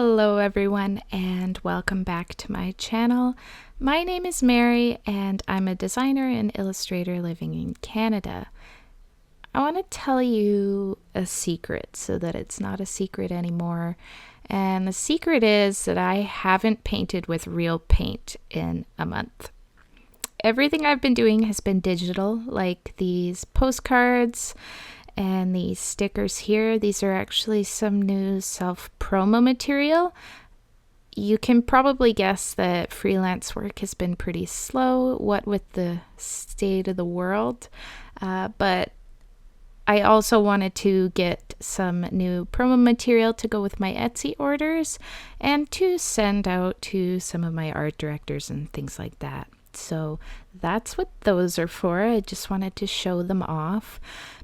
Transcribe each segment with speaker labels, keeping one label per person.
Speaker 1: Hello everyone and welcome back to my channel. My name is Mary and I'm a designer and illustrator living in Canada. I want to tell you a secret so that it's not a secret anymore. And the secret is that I haven't painted with real paint in a month. Everything I've been doing has been digital, like these postcards and these stickers here. These are actually some new self-promo material. You can probably guess that freelance work has been pretty slow, what with the state of the world. But I also wanted to get some new promo material to go with my Etsy orders and to send out to some of my art directors and things like that. So that's what those are for. I just wanted to show them off.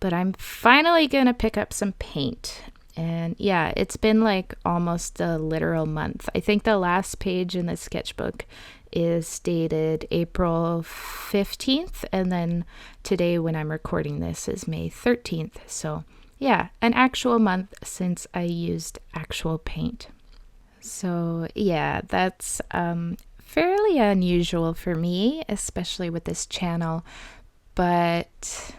Speaker 1: But I'm finally gonna pick up some paint. And yeah, it's been like almost a literal month. I think the last page in the sketchbook is dated April 15th. And then today when I'm recording this is May 13th. So yeah, an actual month since I used actual paint. So yeah, that's fairly unusual for me, especially with this channel, but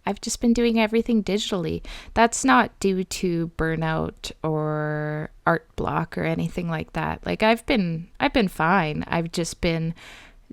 Speaker 1: I've just been doing everything digitally. That's not due to burnout or art block or anything like that. Like I've been fine. I've just been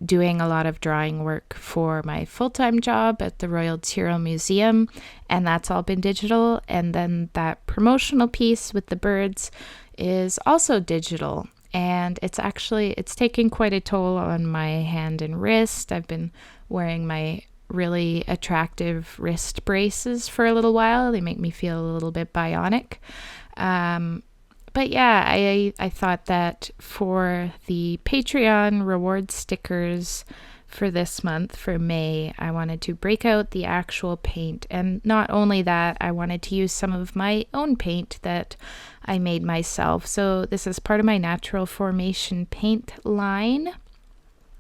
Speaker 1: doing a lot of drawing work for my full-time job at the Royal Tyrrell Museum, and that's all been digital. And then that promotional piece with the birds is also digital. And it's taking quite a toll on my hand and wrist. I've been wearing my really attractive wrist braces for a little while. They make me feel a little bit bionic. But yeah, I thought that for the Patreon reward stickers for this month, for May, I wanted to break out the actual paint. And not only that, I wanted to use some of my own paint that I made myself. So this is part of my natural formation paint line.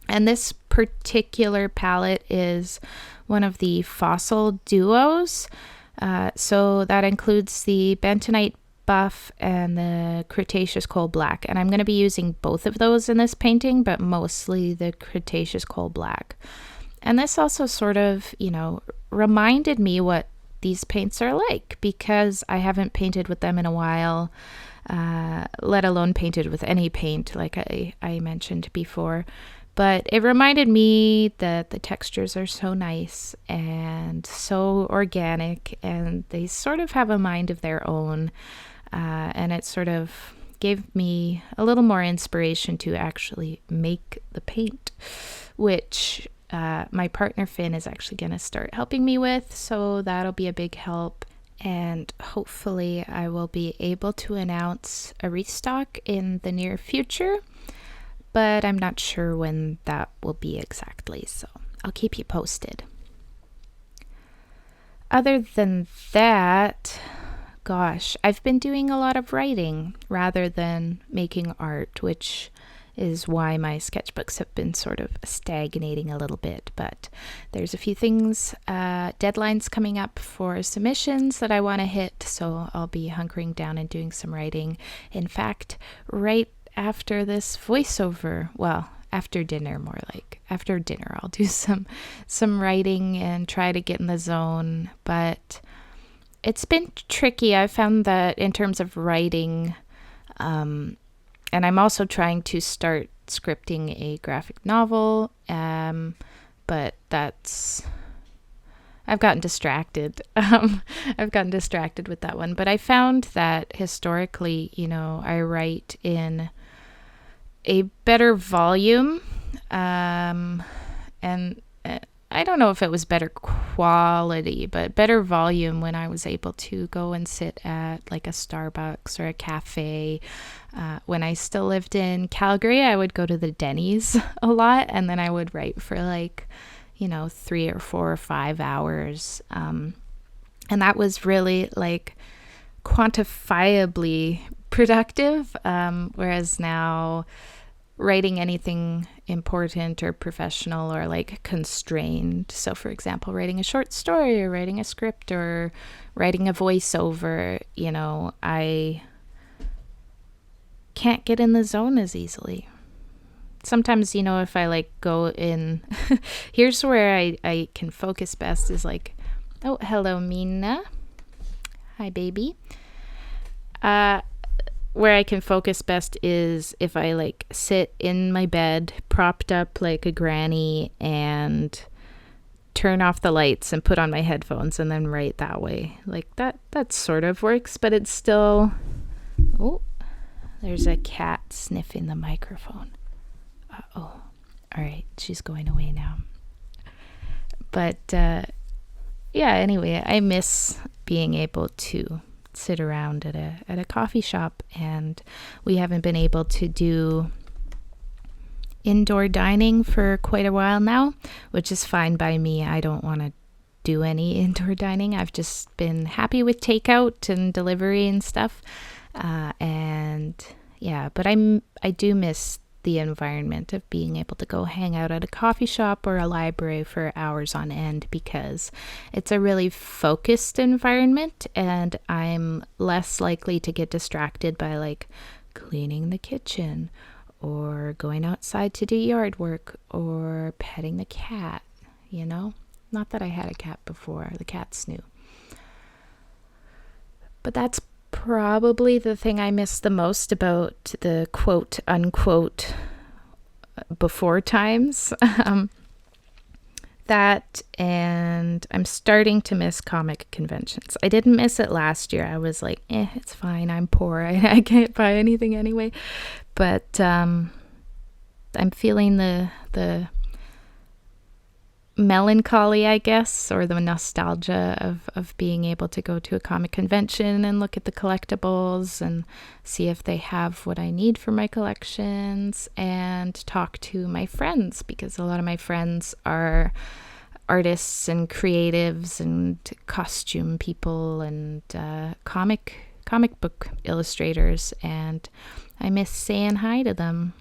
Speaker 1: And this particular palette is one of the fossil duos. So that includes the bentonite buff and the Cretaceous coal black. And I'm going to be using both of those in this painting, but mostly the Cretaceous coal black. And this also sort of, reminded me what these paints are like, because I haven't painted with them in a while, let alone painted with any paint like I mentioned before. But it reminded me that the textures are so nice and so organic, and they sort of have a mind of their own. And it sort of gave me a little more inspiration to actually make the paint, which my partner Finn is actually going to start helping me with. So that'll be a big help. And hopefully I will be able to announce a restock in the near future. But I'm not sure when that will be exactly, so I'll keep you posted. Other than that, gosh, I've been doing a lot of writing rather than making art, which is why my sketchbooks have been sort of stagnating a little bit. But there's a few things, deadlines coming up for submissions that I want to hit, so I'll be hunkering down and doing some writing. In fact, right after this voiceover, well, after dinner, more like after dinner, I'll do some writing and try to get in the zone. But it's been tricky. I found that in terms of writing, and I'm also trying to start scripting a graphic novel, but I've gotten distracted. I've gotten distracted with that one. But I found that historically, I write in a better volume, and I don't know if it was better quality, but better volume when I was able to go and sit at like a Starbucks or a cafe. When I still lived in Calgary, I would go to the Denny's a lot, and then I would write for 3 or 4 or 5 hours. And that was really like quantifiably productive. Whereas now writing anything important or professional or like constrained. So for example, writing a short story or writing a script or writing a voiceover, I can't get in the zone as easily. Sometimes, you know, if I like go in, here's where I can focus best is like, oh, hello, Mina. Hi, baby. Where I can focus best is if I like sit in my bed, propped up like a granny, and turn off the lights and put on my headphones and then write that way. Like that sort of works, but it's still, oh, there's a cat sniffing the microphone. Uh-oh. All right, she's going away now. But yeah, anyway, I miss being able to sit around at a coffee shop, and we haven't been able to do indoor dining for quite a while now, which is fine by me. I don't want to do any indoor dining. I've just been happy with takeout and delivery and stuff. And yeah, but I do miss the environment of being able to go hang out at a coffee shop or a library for hours on end, because it's a really focused environment and I'm less likely to get distracted by like cleaning the kitchen or going outside to do yard work or petting the cat, you know? Not that I had a cat before, the cat's new. But that's probably the thing I miss the most about the quote unquote before times. That, and I'm starting to miss comic conventions. I didn't miss it last year. I was like, it's fine, I'm poor, I can't buy anything anyway. But I'm feeling the melancholy, I guess, or the nostalgia of being able to go to a comic convention and look at the collectibles and see if they have what I need for my collections, and talk to my friends, because a lot of my friends are artists and creatives and costume people and comic book illustrators, and I miss saying hi to them.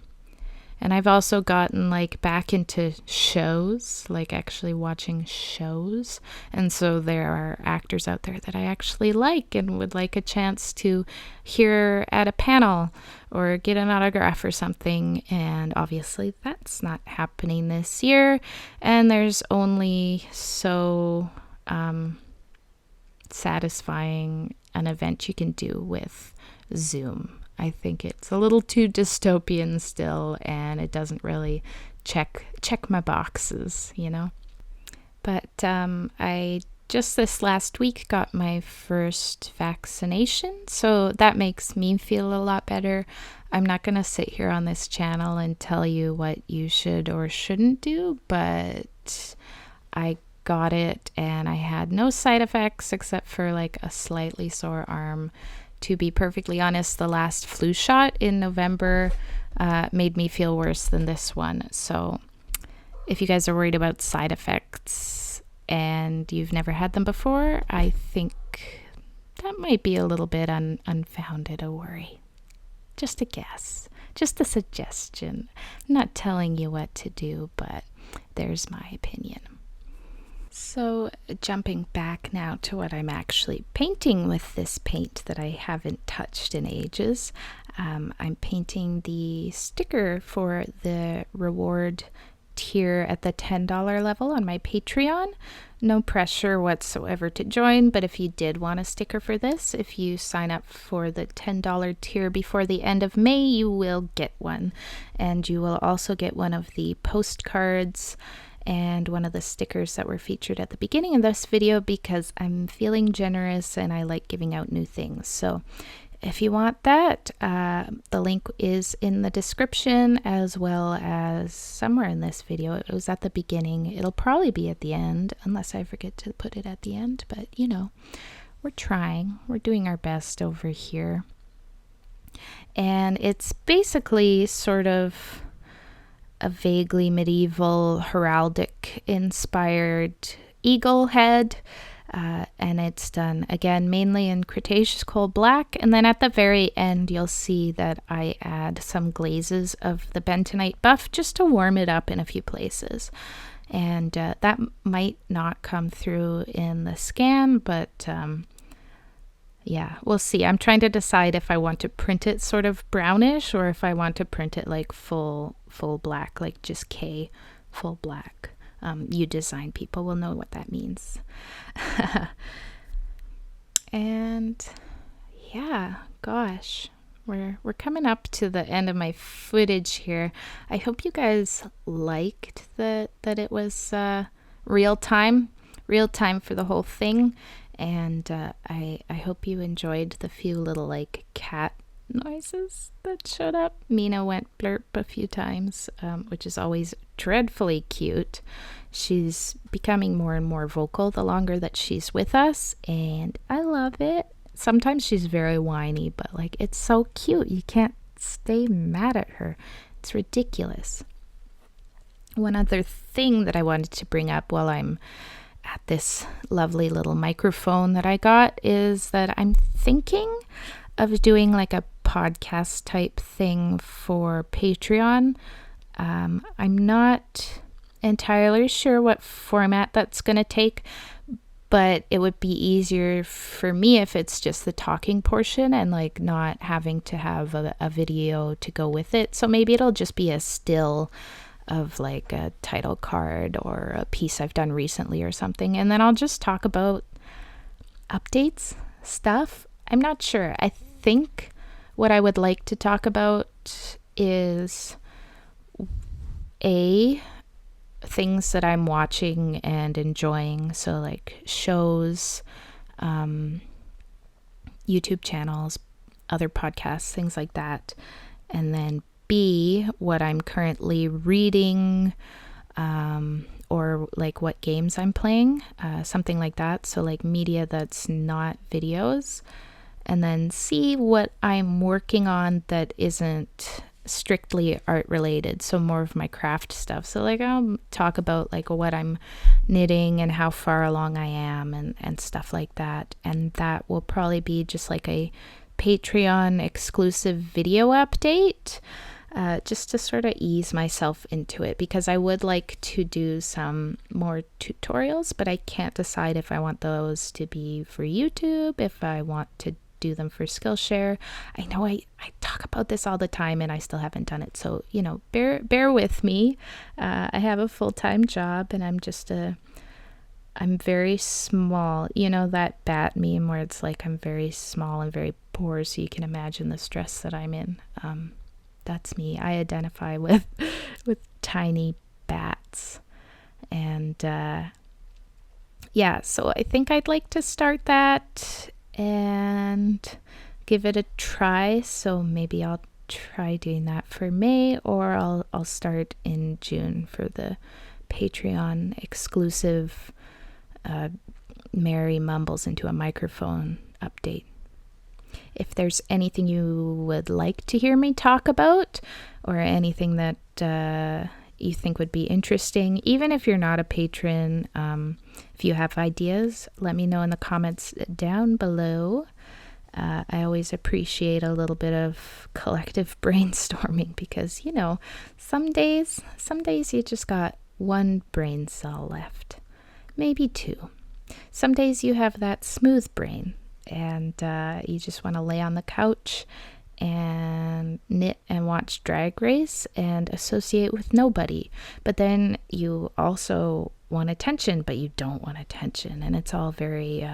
Speaker 1: And I've also gotten like back into shows, like actually watching shows. And so there are actors out there that I actually like and would like a chance to hear at a panel or get an autograph or something. And obviously that's not happening this year. And there's only so satisfying an event you can do with Zoom. I think it's a little too dystopian still, and it doesn't really check my boxes, you know. But I just this last week got my first vaccination, so that makes me feel a lot better. I'm not going to sit here on this channel and tell you what you should or shouldn't do, but I got it and I had no side effects except for like a slightly sore arm. To be perfectly honest, the last flu shot in November made me feel worse than this one. So if you guys are worried about side effects and you've never had them before, I think that might be a little bit unfounded a worry. Just a guess, just a suggestion. I'm not telling you what to do, but there's my opinion. So jumping back now to what I'm actually painting with this paint that I haven't touched in ages. I'm painting the sticker for the reward tier at the $10 level on my Patreon. No pressure whatsoever to join, but if you did want a sticker for this, if you sign up for the $10 tier before the end of May, you will get one. And you will also get one of the postcards and one of the stickers that were featured at the beginning of this video, because I'm feeling generous and I like giving out new things. So if you want that, the link is in the description, as well as somewhere in this video. It was at the beginning. It'll probably be at the end, unless I forget to put it at the end. But, you know, we're trying. We're doing our best over here. And it's basically sort of a vaguely medieval heraldic inspired eagle head, and it's done again mainly in Cretaceous coal black, and then at the very end you'll see that I add some glazes of the bentonite buff just to warm it up in a few places, and that might not come through in the scan, but Yeah, we'll see. I'm trying to decide if I want to print it sort of brownish or if I want to print it like full black, like just K, full black. You design people will know what that means. And yeah, gosh, we're coming up to the end of my footage here. I hope you guys liked that it was real time for the whole thing. And I hope you enjoyed the few little like cat noises that showed up. Mina went blurp a few times, which is always dreadfully cute. She's becoming more and more vocal the longer that she's with us, and I love it. Sometimes she's very whiny, but like it's so cute. You can't stay mad at her. It's ridiculous. One other thing that I wanted to bring up while I'm at this lovely little microphone that I got is that I'm thinking of doing like a podcast type thing for Patreon. I'm not entirely sure what format that's going to take, but it would be easier for me if it's just the talking portion and like not having to have a video to go with it. So maybe it'll just be a still of like a title card or a piece I've done recently or something, and then I'll just talk about updates, stuff. I'm not sure. I think what I would like to talk about is things that I'm watching and enjoying, so like shows, YouTube channels, other podcasts, things like that, and then B, what I'm currently reading, or like what games I'm playing, something like that. So like media that's not videos. And then C, what I'm working on that isn't strictly art related, so more of my craft stuff. So like I'll talk about like what I'm knitting and how far along I am and stuff like that. And that will probably be just like a Patreon exclusive video update. Just to sort of ease myself into it, because I would like to do some more tutorials, but I can't decide if I want those to be for YouTube, if I want to do them for Skillshare. I know I talk about this all the time and I still haven't done it, so you know, bear with me. I have a full-time job and I'm very small. You know that bat meme where it's like I'm very small and very poor, so you can imagine the stress that I'm in. That's me. I identify with tiny bats. And yeah, so I think I'd like to start that and give it a try. So maybe I'll try doing that for May, or I'll start in June for the Patreon exclusive Mary mumbles into a microphone update. If there's anything you would like to hear me talk about, or anything that you think would be interesting, even if you're not a patron, if you have ideas, let me know in the comments down below. I always appreciate a little bit of collective brainstorming, because, you know, some days you just got one brain cell left, maybe two. Some days you have that smooth brain, and you just want to lay on the couch and knit and watch Drag Race and associate with nobody. But then you also want attention, but you don't want attention, and it's all very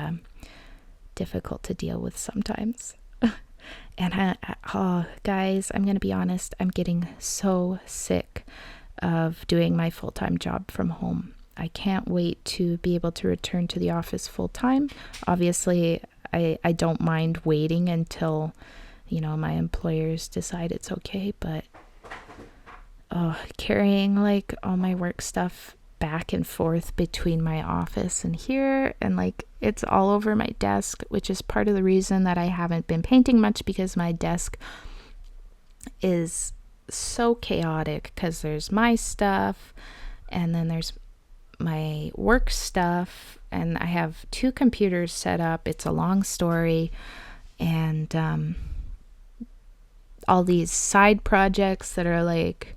Speaker 1: difficult to deal with sometimes. And oh, guys, I'm gonna be honest, I'm getting so sick of doing my full-time job from home. I can't wait to be able to return to the office full-time. Obviously, I don't mind waiting until, you know, my employers decide it's okay, but carrying like all my work stuff back and forth between my office and here, and like it's all over my desk, which is part of the reason that I haven't been painting much, because my desk is so chaotic, because there's my stuff and then there's my work stuff, and I have two computers set up. It's a long story, and all these side projects that are like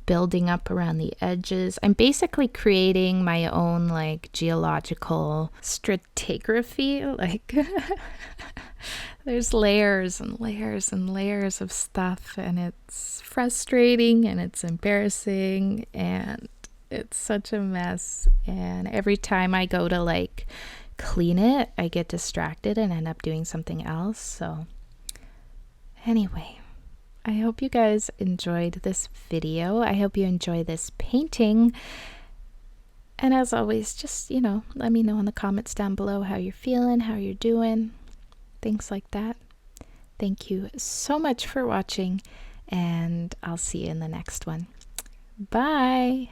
Speaker 1: building up around the edges. I'm basically creating my own like geological stratigraphy. Like there's layers and layers and layers of stuff, and it's frustrating and it's embarrassing and it's such a mess. And every time I go to like clean it, I get distracted and end up doing something else. So anyway, I hope you guys enjoyed this video. I hope you enjoy this painting. And as always, just, let me know in the comments down below how you're feeling, how you're doing, things like that. Thank you so much for watching, and I'll see you in the next one. Bye!